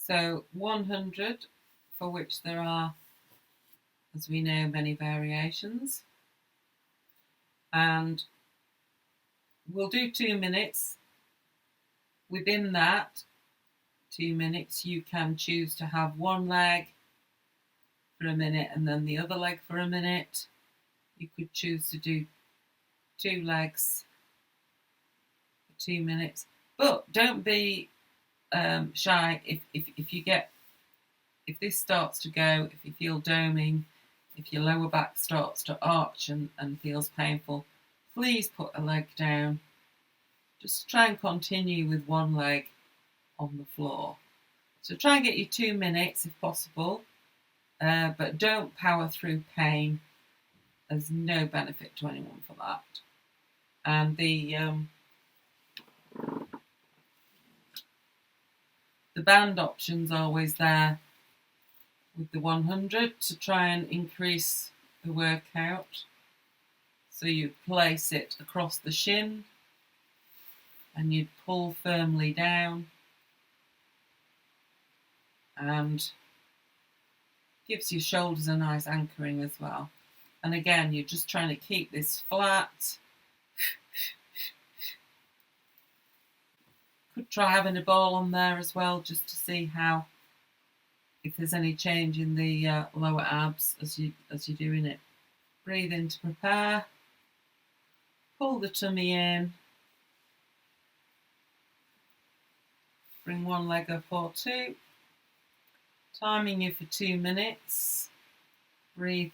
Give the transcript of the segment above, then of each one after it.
So 100, for which there are, as we know, many variations. And we'll do 2 minutes. Within that 2 minutes, you can choose to have one leg for a minute and then the other leg for a minute. You could choose to do 2 legs for 2 minutes. But don't be shy if this starts to go, if you feel doming, if your lower back starts to arch and feels painful, please put a leg down. Just try and continue with one leg on the floor. So try and get you 2 minutes if possible, but don't power through pain. There's no benefit to anyone for that. And the band option's always there with the 100 to try and increase the workout. So you place it across the shin and you'd pull firmly down, and gives your shoulders a nice anchoring as well. And again, you're just trying to keep this flat. Could try having a ball on there as well, just to see how, if there's any change in the lower abs as you're doing it. Breathe in to prepare. Pull the tummy in. Bring one leg up or 2. Timing you for 2 minutes. Breathe.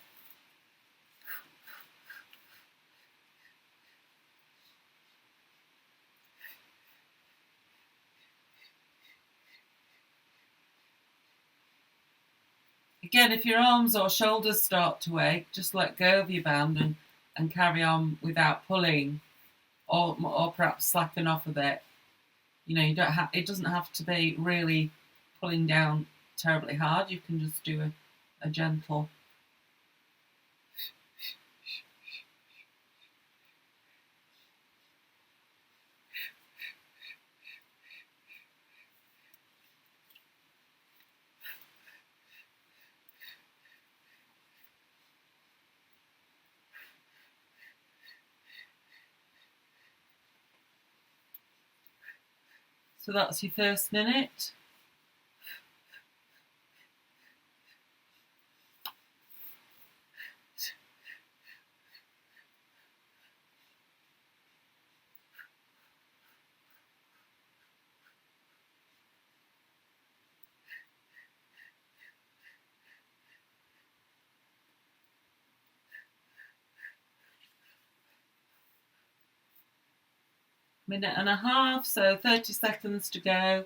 Again, if your arms or shoulders start to ache, just let go of your band and carry on without pulling, or perhaps slacken off a bit. You know, it doesn't have to be really pulling down terribly hard. You can just do a gentle. So that's your first minute. Minute and a half, so 30 seconds to go.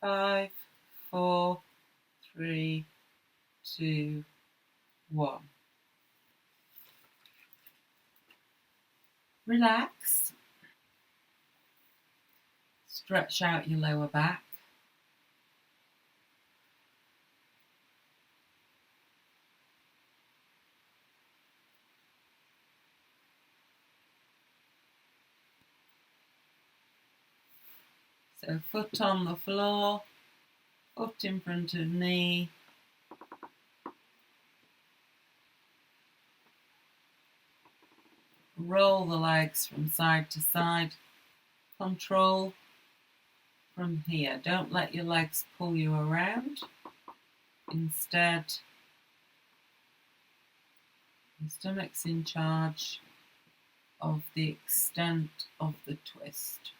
Five, 4, 3, 2, 1. Relax. Stretch out your lower back. So foot on the floor, foot in front of knee. Roll the legs from side to side. Control from here. Don't let your legs pull you around. Instead, your stomach's in charge of the extent of the twist.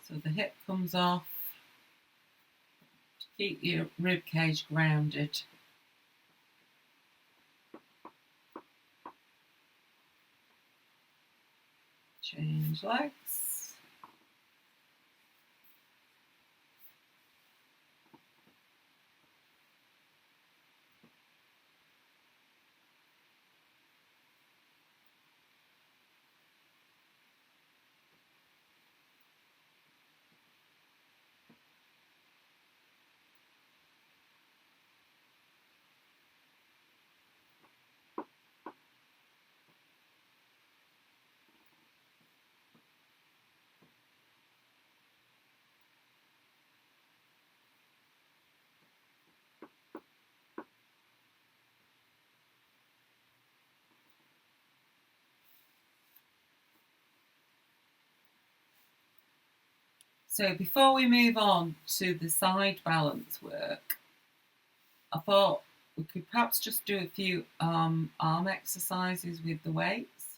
So the hip comes off to keep your rib cage grounded. Change legs. So before we move on to the side balance work, I thought we could perhaps just do a few arm exercises with the weights.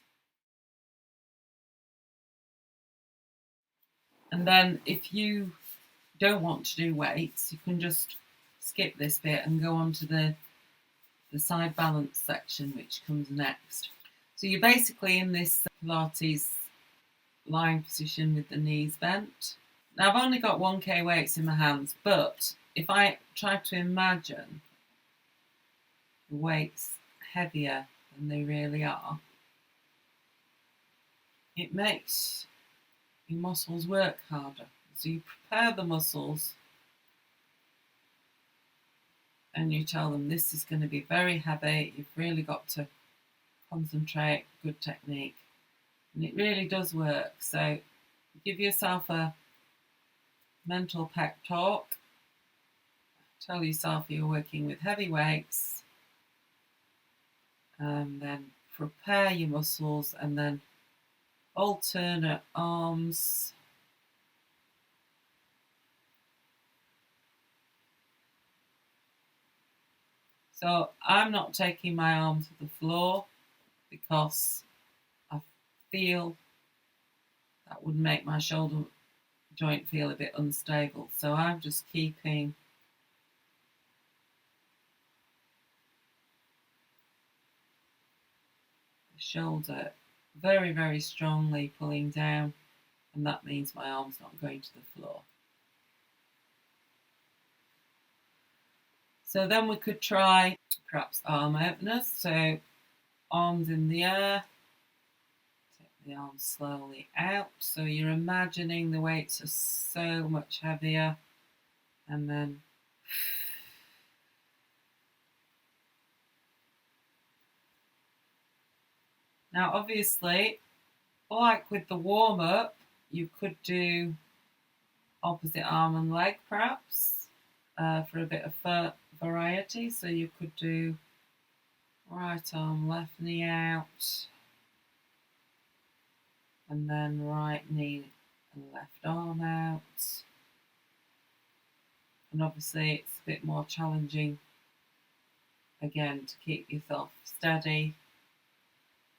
And then if you don't want to do weights, you can just skip this bit and go on to the side balance section, which comes next. So you're basically in this Pilates lying position with the knees bent. Now I've only got 1K weights in my hands, but if I try to imagine the weights heavier than they really are, it makes your muscles work harder. So you prepare the muscles and you tell them this is going to be very heavy, you've really got to concentrate, good technique. And it really does work. So give yourself a mental pep talk. Tell yourself you're working with heavy weights, and then prepare your muscles, and then alternate arms. So I'm not taking my arm to the floor because I feel that would make my shoulder joint feel a bit unstable. So I'm just keeping the shoulder very, very strongly pulling down, and that means my arm's not going to the floor. So then we could try perhaps arm openers. So arms in the air, take the arms slowly out. So you're imagining the weights are so much heavier, and then now obviously, like with the warm-up, you could do opposite arm and leg perhaps for a bit of variety. So you could do right arm, left knee out, and then right knee and left arm out. And obviously it's a bit more challenging again to keep yourself steady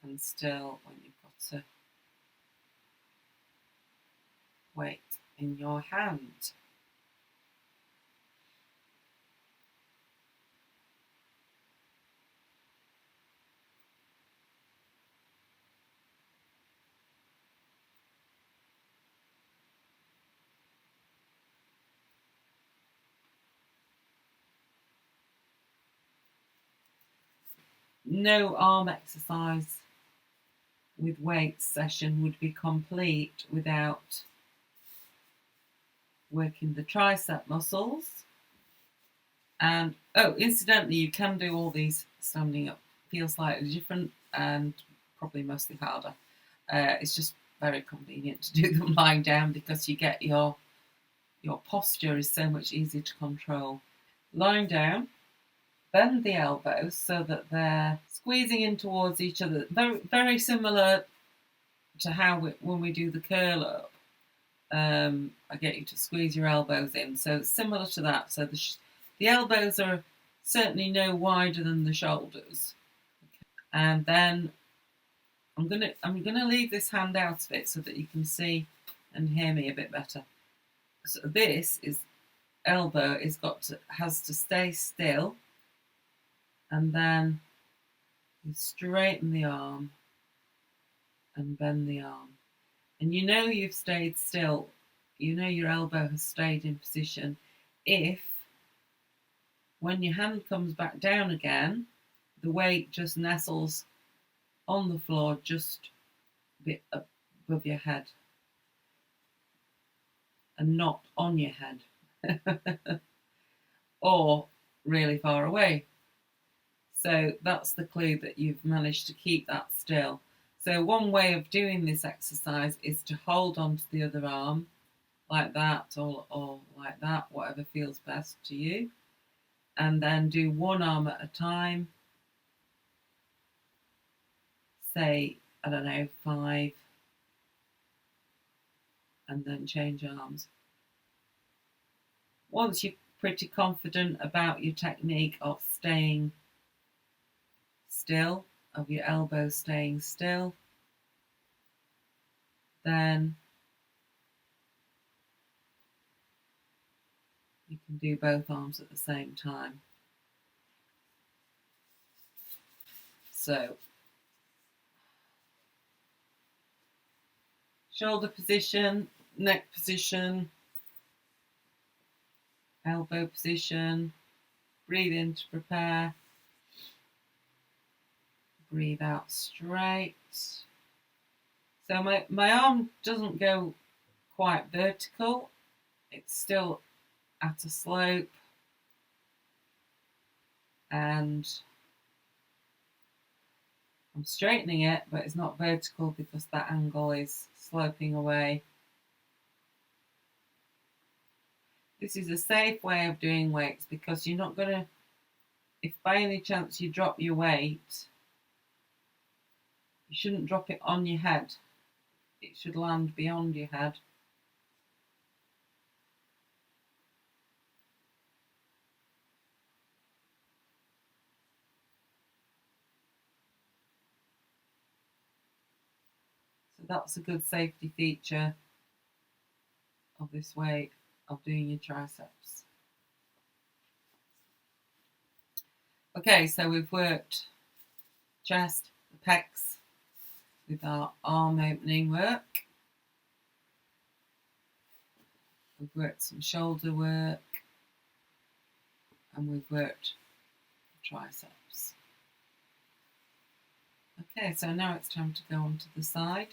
and still when you've got a weight in your hand. No arm exercise with weights session would be complete without working the tricep muscles. And oh, incidentally, you can do all these standing up. Feels slightly different and probably mostly harder. It's just very convenient to do them lying down because you get your posture is so much easier to control. Lying down, bend the elbows so that they're squeezing in towards each other. Very, very similar to how when we do the curl up. I get you to squeeze your elbows in. So similar to that. So the elbows are certainly no wider than the shoulders. And then I'm gonna leave this hand out of it so that you can see and hear me a bit better. So this is elbow has to stay still, and then you straighten the arm and bend the arm. And you know you've stayed still. You know your elbow has stayed in position if, when your hand comes back down again, the weight just nestles on the floor just a bit above your head and not on your head or really far away. So that's the clue that you've managed to keep that still. So one way of doing this exercise is to hold on to the other arm like that or like that, whatever feels best to you. And then do one arm at a time. Say, I don't know, 5. And then change arms. Once you're pretty confident about your technique of staying still, of your elbows staying still, then you can do both arms at the same time. So, shoulder position, neck position, elbow position. Breathe in to prepare. Breathe out straight. So my arm doesn't go quite vertical. It's still at a slope. And I'm straightening it, but it's not vertical because that angle is sloping away. This is a safe way of doing weights because you're not going to, if by any chance you drop your weight, you shouldn't drop it on your head. It should land beyond your head. So that's a good safety feature of this way of doing your triceps. Okay, so we've worked chest, the pecs with our arm opening work. We've worked some shoulder work, and we've worked the triceps. Okay, so now it's time to go on to the side.